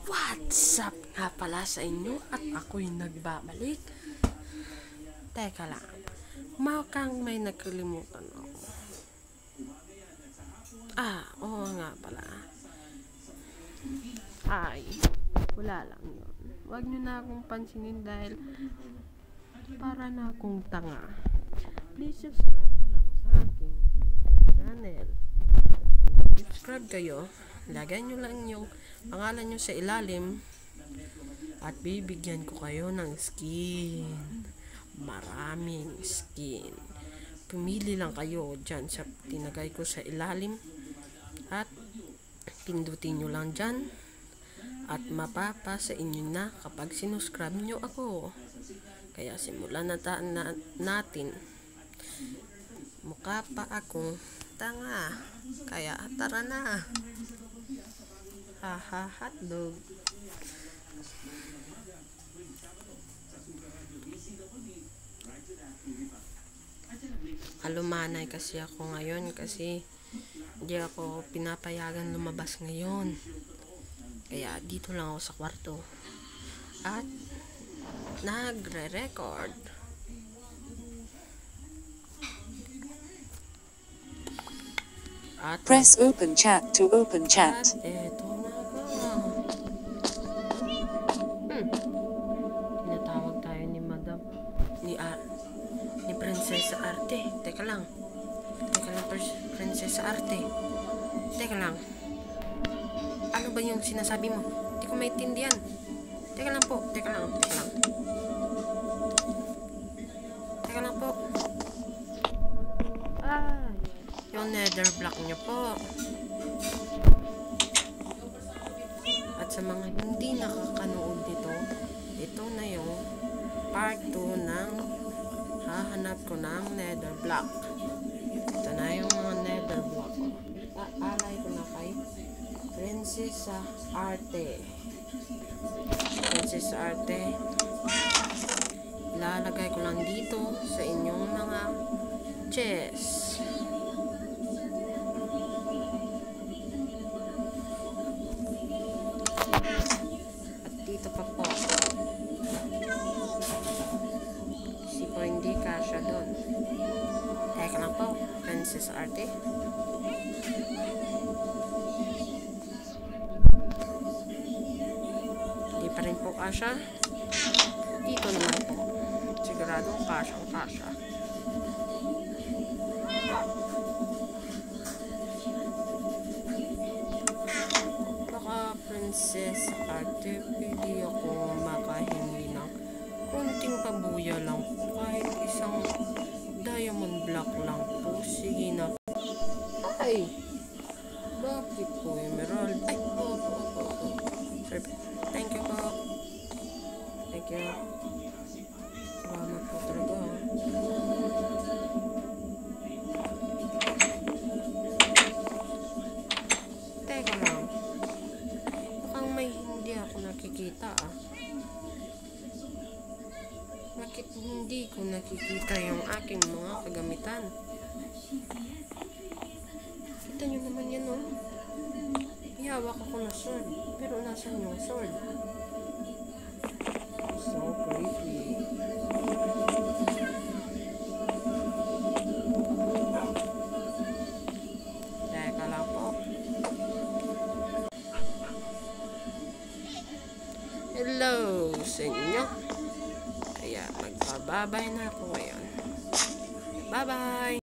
What's up nga pala sa inyo at ako'y nagbabalik. Teka lang, mukhang may nakalimutan ako. Oo nga pala. Wala lang yun. Huwag nyo na akong pansinin dahil para na akong tanga. Please subscribe na lang sa aking YouTube channel. Kung subscribe kayo, lagay nyo lang yung pangalan nyo sa ilalim at bibigyan ko kayo ng skin. Maraming skin. Pumili lang kayo dyan sa tinagay ko sa ilalim at pindutin nyo lang dyan at mapapa sa inyo na kapag sinuscribe nyo ako. Kaya simulan na natin. Mukha pa akong tanga, kaya tara na. Hotdog. Alumanay kasi ako ngayon kasi hindi ako pinapayagan lumabas ngayon. Kaya dito lang ako sa kwarto at nagre-record. At press open chat to open chat. At eto na ka. Tinatawag tayo ni Madam ni Prinsesa Arte. Teka lang, Prinsesa Arte. Teka lang. Ano ba yung sinasabi mo? Hindi ko maintindihan. Teka lang po. Teka lang po. Yung nether block nyo po. At sa mga hindi nakakanood nito, ito na yung part 2 ng hahanap ko ng nether block. Ito na yung mga nether block ko. Alay ko na kay Prinsesa Arte. Ilalagay ko lang dito sa inyong mga chest. At dito pa po. Kasi po hindi kasya doon. Teka lang po, Princess Arte. Hindi pa rin po kasya. Dito naman po. Sigurado kasya. Princess Arte, pili ako makahingi ng konting pabuya lang po, kahit isang diamond block lang po. Sige na po. Bakit po emerald? Sir, thank you po. Thank you. Salamat po talaga. Teka lang. May hindi ako nakikita Bakit hindi ko nakikita yung aking mga kagamitan? Kita nyo naman yan, oh. Ihawak ako na sword. Pero nasan yung sword? So creepy. Teka lang po. Hello sa inyo. Kaya magbababay na ako ngayon. Bye-bye!